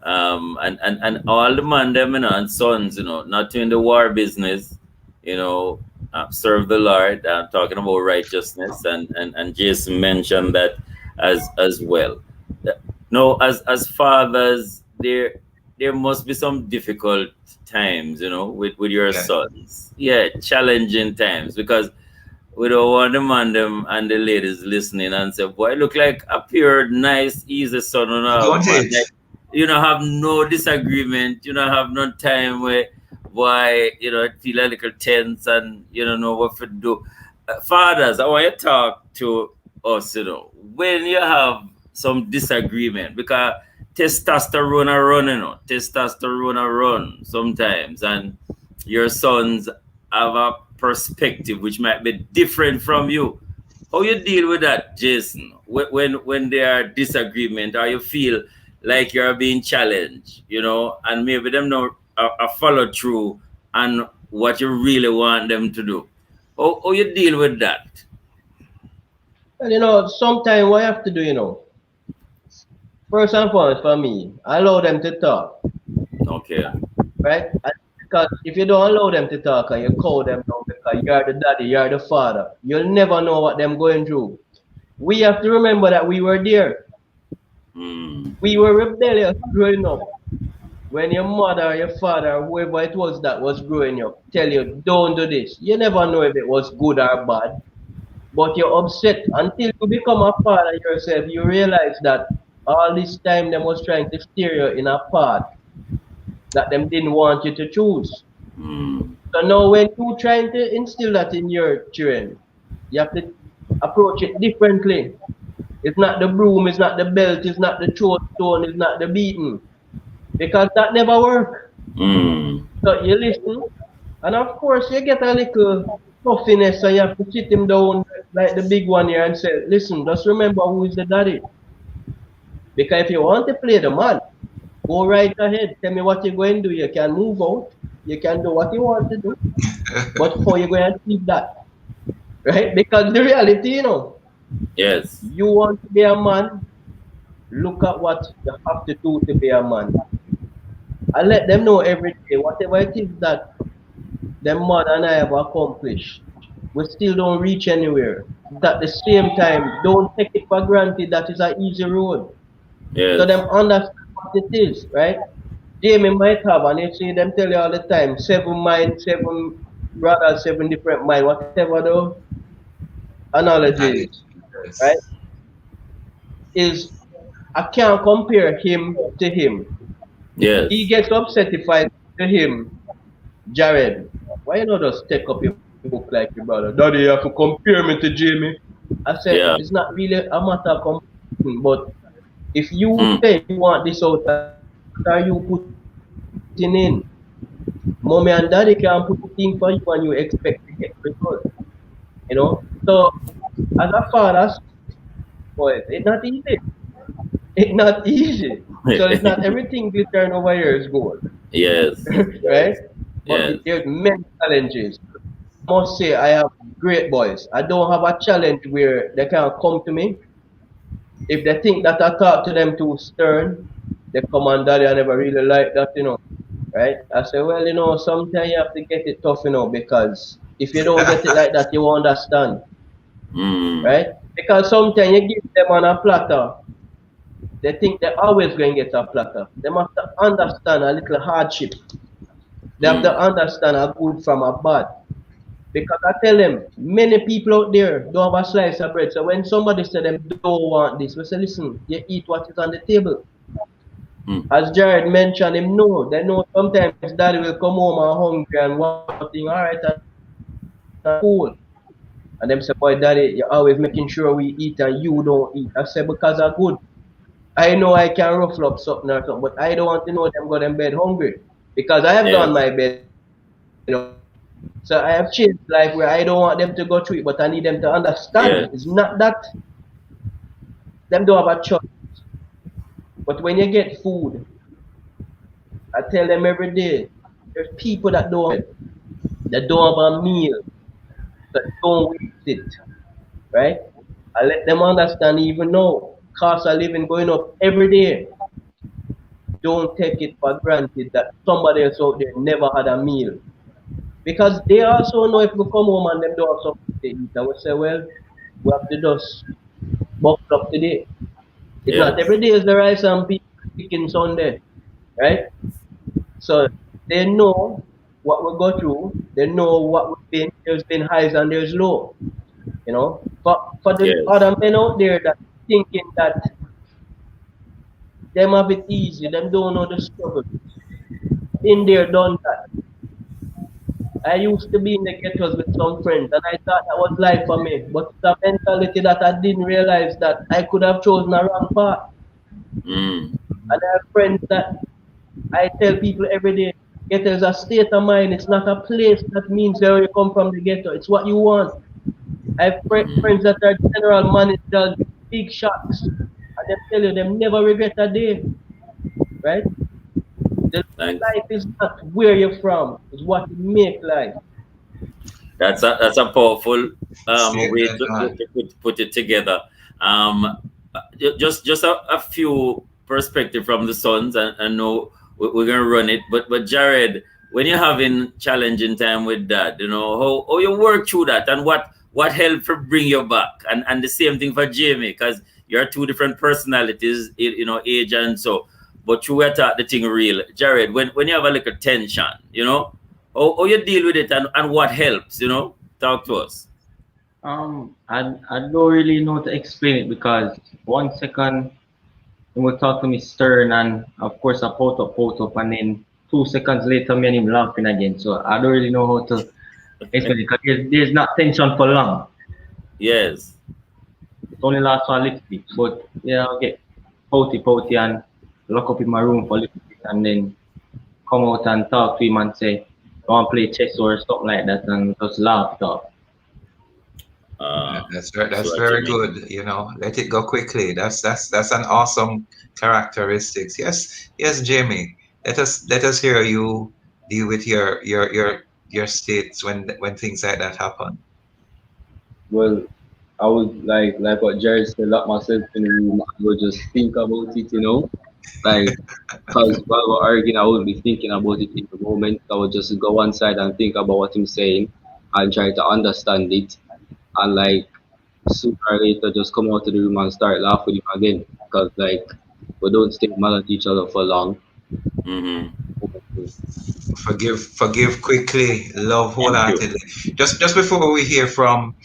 and all the man them, and sons, not in the war business, serve the Lord. Talking about righteousness, and Jason mentioned that as well. No, as fathers, there must be some difficult times, with your Yeah. sons. Yeah, challenging times, because we don't want the man them and the ladies listening and say, boy, look like a pure, nice, easy son on our Don't man. it? Like, have no disagreement, have no time where why, it feel a little tense and you don't know what to do. Fathers, I want you to talk to us, when you have some disagreement, because testosterone are run, testosterone are run sometimes, and your sons have a perspective which might be different from you. How you deal with that, Jason? When there are disagreement, or you feel like you're being challenged, and maybe them not a follow through on what you really want them to do. How you deal with that? And sometimes what you have to do, first and foremost for me, allow them to talk, Okay. right? Because if you don't allow them to talk and you call them down because you're the daddy, you're the father, you'll never know what they're going through. We have to remember that we were there. We were rebellious growing up. When your mother, your father, whoever it was that was growing up, tell you, don't do this. You never know if it was good or bad. But you're upset until you become a father yourself. You realize that all this time they was trying to steer you in a path that them didn't want you to choose. So now when you trying to instill that in your children, you have to approach it differently. It's not the broom, it's not the belt, it's not the throat stone, it's not the beating. Because that never work. So you listen, and of course you get a little puffiness and you have to sit him down like the big one here and say, listen, just remember who is the daddy. Because if you want to play the man, go right ahead. Tell me what you're going to do. You can move out. You can do what you want to do. But how you going to achieve that? Right? Because the reality, Yes. you want to be a man, look at what you have to do to be a man. I let them know every day, whatever it is that them mother and I have accomplished, we still don't reach anywhere. But at the same time, don't take it for granted that is an easy road. Yes. So them understand what it is, right? Jamie might have, and you see them tell you all the time, 7 minds, 7 brothers, 7 different minds, whatever the analogy is, right? Is I can't compare him to him. Yes. He gets upset if I say to him, Jared, why you not just take up your book like your brother? Daddy, you have to compare me to Jamie. I said, Yeah. it's not really a matter of comparison, but if you say you want this out, what are you putting in? Mommy and daddy can put the thing for you and you expect to get results. So as a father, boy, it's not easy. It's not easy. So it's not everything glitter and over here is gold. Yes. Right? But Yes. there's many challenges. I must say I have great boys. I don't have a challenge where they can come to me. If they think that I talk to them too stern, they come and daddy, I never really like that, Right? I say, well, sometimes you have to get it tough, because if you don't get it like that, you won't understand. Right? Because sometimes you give them on a platter They think they're always going to get a platter. They must understand a little hardship. They have to understand a good from a bad. Because I tell them, many people out there don't have a slice of bread. So when somebody says them don't want this, we say, listen, you eat what is on the table. As Jared mentioned, him know. They know sometimes daddy will come home and hungry and one thing, all right, and cool. And them say, boy, daddy, you're always making sure we eat and you don't eat. I say, because I'm good. I know I can ruffle up something or something, but I don't want to know them go to bed hungry. Because I have done my bed, you know. So I have changed life where I don't want them to go through it, but I need them to understand. It's not that them don't have a choice. But when you get food, I tell them every day, there's people that don't have a meal, that don't waste it, right? I let them understand even now, cost of living going up every day. Don't take it for granted that somebody else out there never had a meal. Because they also know if we come home and them don't have something to eat, and we say, well, we have to just buckle up today. It's not every day is the rice and beef chicken Sunday, right? So they know what we go through. They know what we've been. There's been highs and there's low, you know. But for the other men out there that thinking that them have it easy, them don't know the struggle. Been there, done that. I used to be in the ghettos with some friends and I thought that was life for me. But it's a mentality that I didn't realize that I could have chosen a wrong path. And I have friends that I tell people every day, ghetto is a state of mind. It's not a place that means where you come from the ghetto. It's what you want. I have friends that are general managers, big shops, and they tell you they never regret a day, right? Life is not where you're from; it's what you make life. That's a powerful way to put it together. Just a few perspective from the sons, and I know we're gonna run it. But Jared, when you're having challenging time with dad, you know how you work through that, and what helped to bring you back, and the same thing for Jamie, because you're two different personalities, you know, age and so. But you were taught the thing real, Jared. When you have a little tension, you know, how you deal with it, and what helps, you know, talk to us. I don't really know to explain it because 1 second he would talk to me stern and of course I pout up and then 2 seconds later me and him laughing again. So I don't really know how to explain it because there's not tension for long. Yes. It only lasts for a little bit. But yeah, I'll get pouty and lock up in my room for a little bit and then come out and talk to him and say, I want to play chess or something like that and just laugh it off. That's very good. You know, let it go quickly. That's an awesome characteristics. Yes, Jamie. Let us hear you deal with your states when things like that happen. Well, I would like what Jared said, lock myself in the room. I would just think about it, you know, like because while we're arguing, I would be thinking about it in the moment. I would just go one side and think about what he's saying and try to understand it, and like sooner or later just come out of the room and start laughing with him again because like we don't stay mad at each other for long. Forgive quickly, love wholeheartedly. Just before we hear from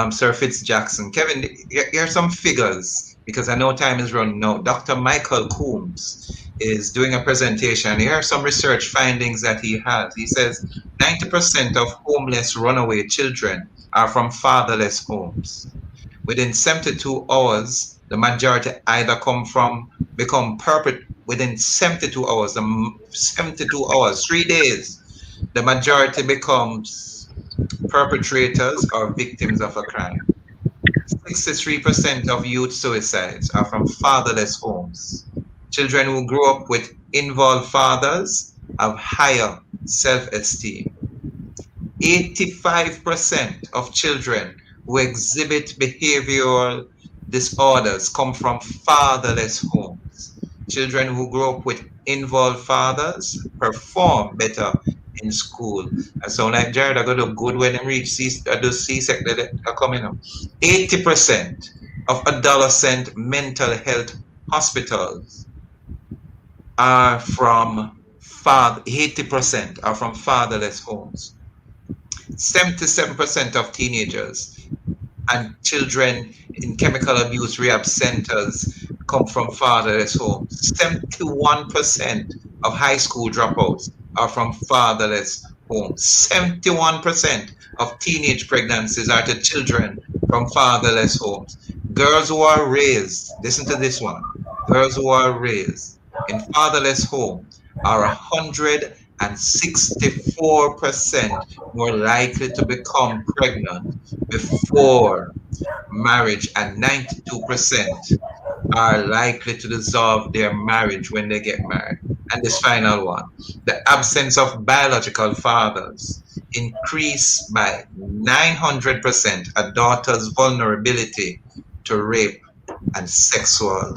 Sir Fitz Jackson, Kevin, here are some figures because I know time is running now. Dr. Michael Coombs is doing a presentation. Here are some research findings that he has. He says 90% of homeless runaway children are from fatherless homes. Within 72 hours, the majority either become perpetrated within 72 hours, 3 days, the majority becomes perpetrators or victims of a crime. 63% of youth suicides are from fatherless homes. Children who grow up with involved fathers have higher self-esteem. 85% of children who exhibit behavioral disorders come from fatherless homes. Children who grow up with involved fathers perform better in school. And so like Jared, are going to look good when they reach C-sec that are coming up. 80% of adolescent mental health hospitals are from 80% are from fatherless homes. 77% of teenagers and children in chemical abuse rehab centers come from fatherless homes. 71% of high school dropouts are from fatherless homes. 71% of teenage pregnancies are to children from fatherless homes. Girls who are raised, listen to this one, girls who are raised in fatherless homes are 164% more likely to become pregnant before marriage, and 92% are likely to dissolve their marriage when they get married. And this final one, the absence of biological fathers increase by 900% a daughter's vulnerability to rape and sexual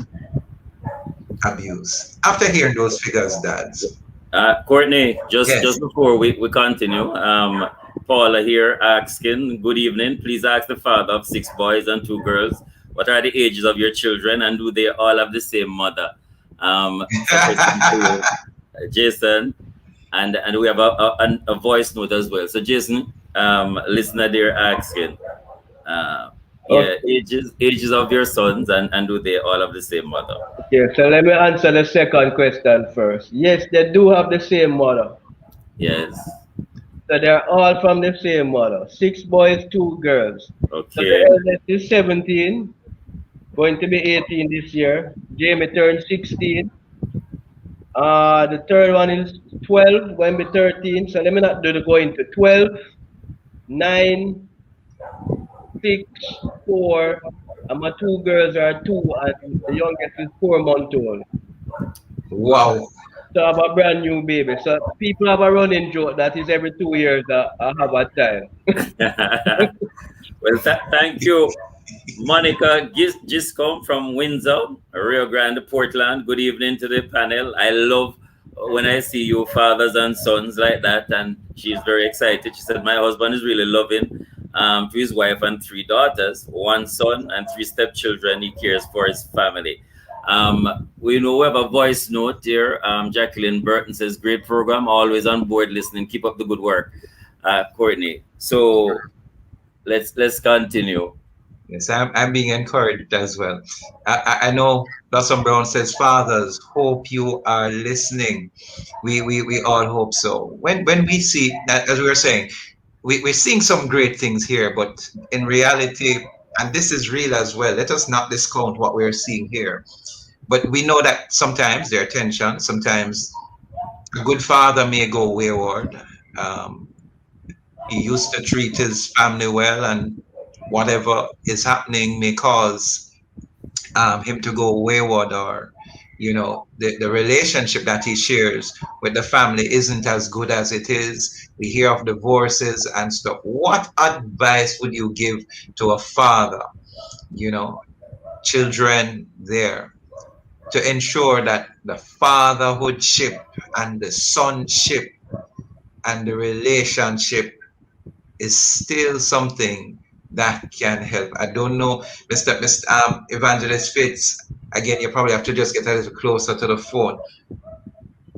abuse. After hearing those figures, dads. Courtney, just Yes. before we continue, Paula here asking, good evening. Please ask the father of 6 boys and 2 girls, what are the ages of your children and do they all have the same mother? It's a question for you, Jason, and we have a voice note as well. So Jason, listener there asking, yeah, ages of your sons and do they all have the same mother? Okay, so let me answer the second question first. Yes, they do have the same mother. Yes. So they're all from the same mother. 6 boys, 2 girls. So the Okay. eldest is 17, going to be 18 this year. Jamie turned 16. The third one is 12, going to be 13. So let me not do the going to 12, 9, 6, 4. And my 2 girls are 2, and the youngest is 4 months old. Wow. So I have a brand new baby. So people have a running joke that is every 2 years that I have a child. Well, thank you, Monica Giscombe from Windsor, Rio Grande, Portland. Good evening to the panel. I love when I see you fathers and sons like that, and she's very excited. She said, my husband is really loving to his wife and 3 daughters, 1 son and 3 stepchildren. He cares for his family. We know we have a voice note here. Jacqueline Burton says, great program, always on board listening. Keep up the good work, Courtney. So let's continue. Yes, I'm being encouraged as well. I know Blossom Brown says, fathers, hope you are listening. We all hope so. When we see, as we were saying, we're seeing some great things here, but in reality, and this is real as well, let us not discount what we're seeing here. But we know that sometimes there are tensions, sometimes a good father may go wayward. Um, he used to treat his family well, and whatever is happening may cause him to go wayward, or the relationship that he shares with the family isn't as good as it is. We hear of divorces and stuff. What advice would you give to a father, children there, to ensure that the fatherhoodship and the sonship and the relationship is still something that can help? I don't know, Mr. Evangelist Fitz. Again, you probably have to just get a little closer to the phone.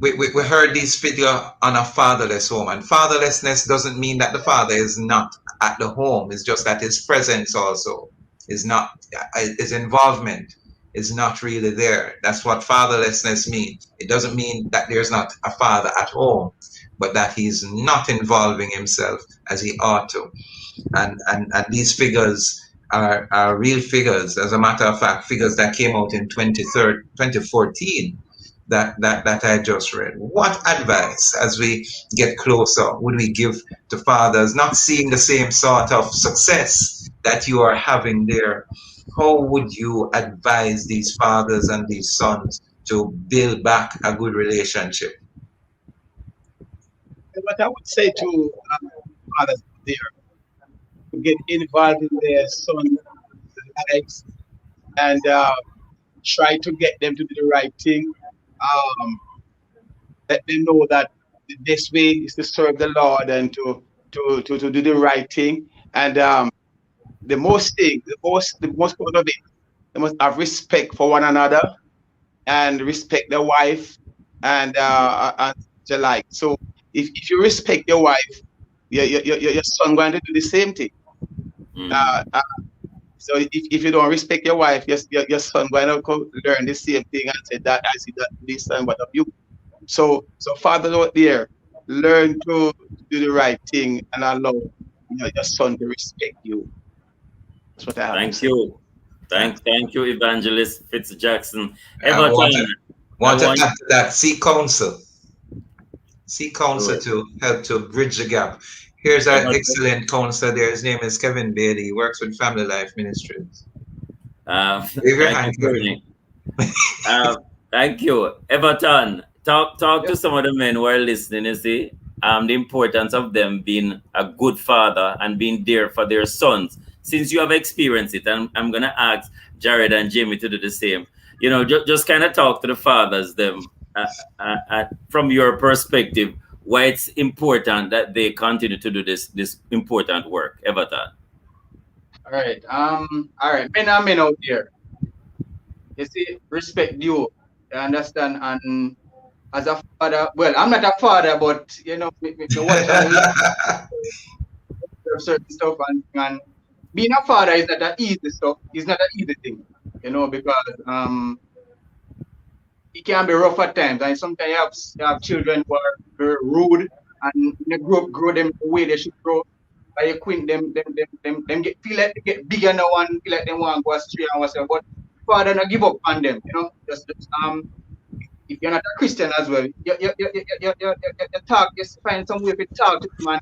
We heard these figure on a fatherless home, and fatherlessness doesn't mean that the father is not at the home. It's just that his presence also is not, his involvement is not really there. That's what fatherlessness means. It doesn't mean that there's not a father at home, but that he's not involving himself as he ought to. And these figures are real figures. As a matter of fact, figures that came out in 2014 that I just read. What advice, as we get closer, would we give to fathers not seeing the same sort of success that you are having there? How would you advise these fathers and these sons to build back a good relationship? What I would say to fathers there, to get involved in their son's lives and try to get them to do the right thing. Let them know that the best way is to serve the Lord and to do the right thing. And the most part of it, they must have respect for one another. and respect the wife and the like. So if you respect your wife, your son going to do the same thing. So if you don't respect your wife, your son going to learn the same thing and say that I see that this son what of you. So fathers out there, learn to do the right thing and allow your son to respect you. That's what I have to Thank say. you. Thank you, Evangelist Fitzjackson. I want Everton, I to want add to that. Seek counsel Good. to help to bridge the gap. Here's an Everton. excellent counselor there. His name is Kevin Bailey. He works with Family Life Ministries. Wave your Thank hand, you, Kevin. Tony. Thank you, Everton. Talk Yeah. to some of the men who are listening. You see, the importance of them being a good father and being there for their sons. Since you have experienced it, and I'm gonna ask Jared and Jamie to do the same. You know, just kind of talk to the fathers them from your perspective. Why it's important that they continue to do this important work, Everton. All right. All right. Men and men out there. You see, respect you. You understand? And as a father, well, I'm not a father, but me watch and learn certain stuff, and being a father is not an easy stuff. It's not an easy thing, because it can be rough at times, and sometimes you have children who are very rude, and you grow them the way they should grow. By you quit them feel like they get bigger now and feel like they want to go astray and whatever. But father, not give up on them, Just if you're not a Christian as well, you talk, just find some way to talk to them and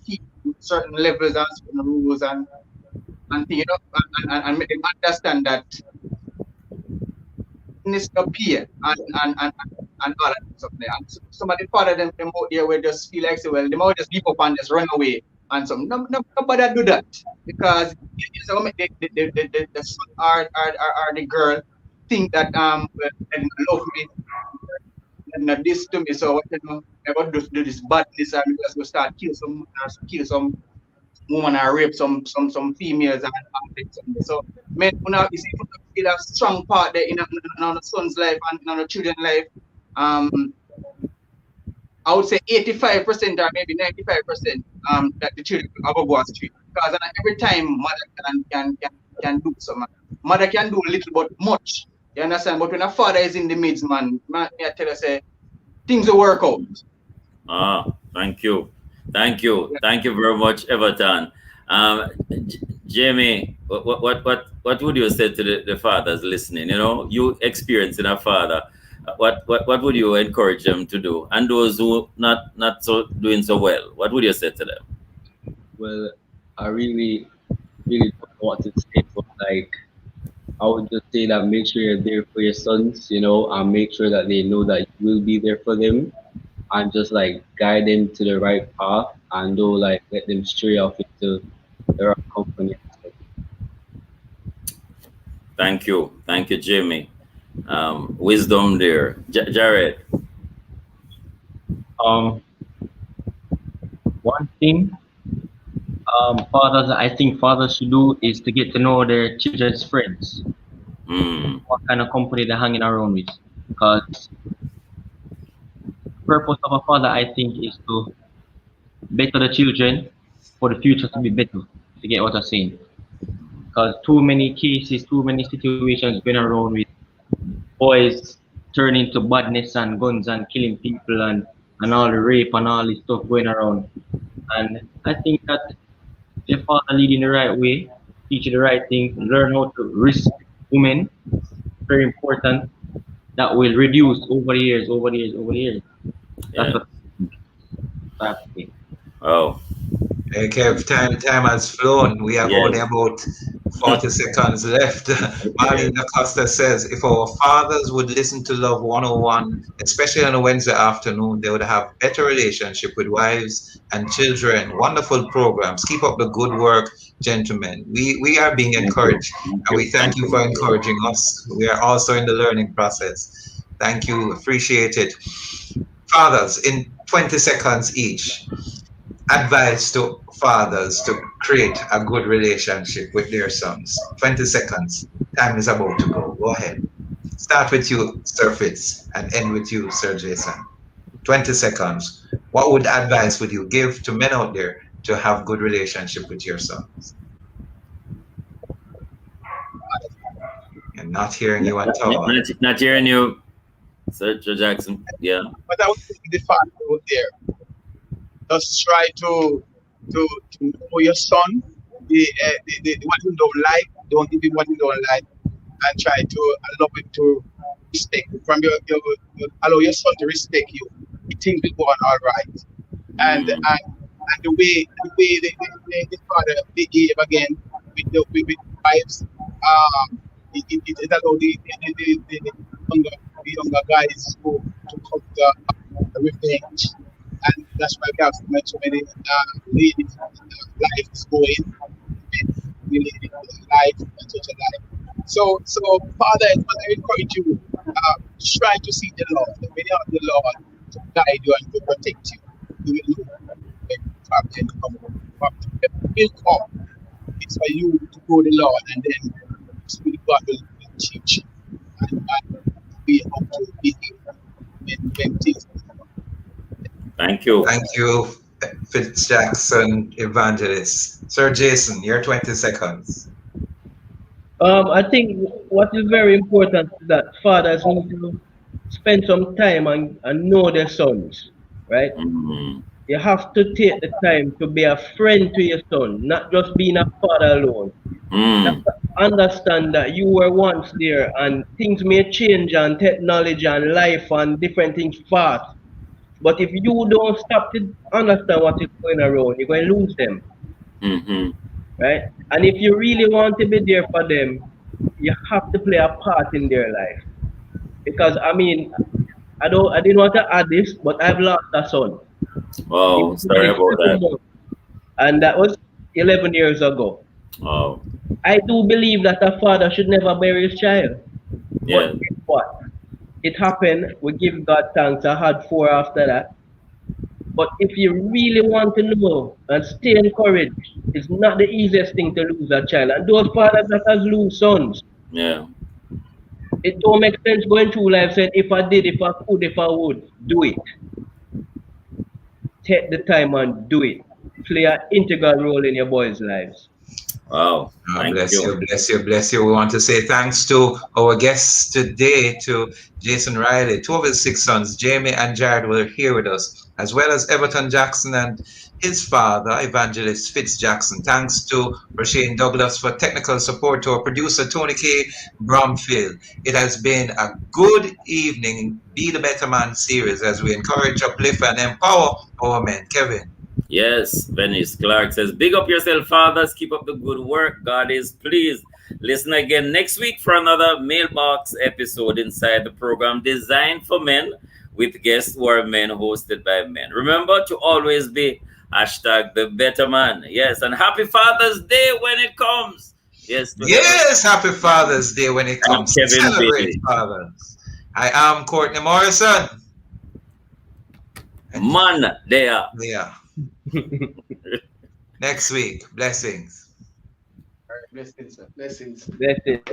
keep certain levels and certain rules and things, and make them understand that this appear and all that stuff there. And some of the father them out there will just feel like say, well, they might just give up and just run away and some. Nobody do that, because it's gonna make the son or the girl think that well, they love me and this to me, so I got to do this badness and just go start kill some woman or rape some females and things. So men is a strong part there in a son's life and in a children's life. I would say 85% or maybe 95% that the children will go astray, because every time mother can do something. Mother can do little but much. You understand? But when a father is in the midst, man, I tell you, say things will work out. Thank you. Thank you very much, Everton. Jamie, what would you say to the fathers listening? You experiencing a father. What would you encourage them to do? And those who not so doing so well, what would you say to them? Well, I really don't know what to say, but I would just say that make sure you're there for your sons, and make sure that they know that you will be there for them, and just guide them to the right path, and don't let them stray off into the wrong company. Thank you, Jamie. Wisdom there, Jared. One thing, I think fathers should do is to get to know their children's friends. What kind of company they're hanging around with, because the purpose of a father, I think, is to better the children for the future to be better. To get what I'm saying, because too many cases, too many situations going around with boys turning to badness and guns and killing people and all the rape and all this stuff going around. And I think that the father leading the right way, teach you the right thing, learn how to respect women, very important. That will reduce over the years. That's what I think. Oh. Hey, Kev, time has flown. We have only about 40 seconds left. Marlene Acosta says, if our fathers would listen to Love 101, especially on a Wednesday afternoon, they would have better relationship with wives and children. Wonderful programs. Keep up the good work, gentlemen. We are being encouraged, and we thank you for encouraging us. We are also in the learning process. Thank you. Appreciate it. Fathers, in 20 seconds each, advice to fathers to create a good relationship with their sons. 20 seconds. Time is about to go. Go ahead. Start with you, Sir Fitz, and end with you, Sir Jason. 20 seconds. What would advice would you give to men out there to have good relationship with your sons? I'm not hearing you at all. Not hearing you, Sir Jackson. Yeah. But I would say the fatherhood there. Just try to know your son, what you don't like, don't give him what you don't like, and try to allow him to respect you. From allow your son to respect you. Things will go on all right. And the way the father behave again with wives, it allow the younger guys to come to revenge. And that's why we have so many ladies. Life is going, related to life and such a life. So fathers, I encourage you, try to see the Lord, the way of the Lord to guide you and to protect you. You will know when the will come. It's for you to go the Lord, and then Spirit God will teach you and be able to behave when things. Thank you. Thank you, Fitz Jackson, Evangelist. Sir Jason, your 20 seconds. I think what is very important is that fathers need to spend some time and know their sons, right? Mm-hmm. You have to take the time to be a friend to your son, not just being a father alone. Understand that you were once there and things may change and technology and life and different things fast. But if you don't stop to understand what is going around, you're going to lose them. Mm-hmm. Right? And if you really want to be there for them, you have to play a part in their life. Because I mean, I didn't want to add this, but I've lost a son. Oh, sorry about that. And that was 11 years ago. Oh. I do believe that a father should never bury his child. Yeah. But guess what? It happened. We give God thanks. I had 4 after that. But if you really want to know and stay encouraged, it's not the easiest thing to lose a child. And those fathers that has lose sons, yeah, it don't make sense going through life saying, if I did, if I could, if I would, do it. Take the time and do it. Play an integral role in your boys' lives. Wow. Bless you, bless you, bless you. We want to say thanks to our guests today, to Jason Riley. 2 of his 6 sons, Jamie and Jared, were here with us, as well as Everton Jackson and his father, Evangelist Fitz Jackson. Thanks to Rasheen Douglas for technical support, to our producer, Tony K. Bromfield. It has been a good evening, Be the Better Man series, as we encourage, uplift, and empower our men. Kevin. Yes, Venice Clark says, big up yourself, fathers. Keep up the good work. God is pleased. Listen again next week for another mailbox episode inside the program designed for men, with guests who are men, hosted by men. Remember to always be #the better man. Yes, and happy Father's Day when it comes. Yes, happy Father's Day when it comes. Celebrate fathers. I am Courtney Morrison. Man, there. Yeah. Next week, blessings. Blessings. Blessings.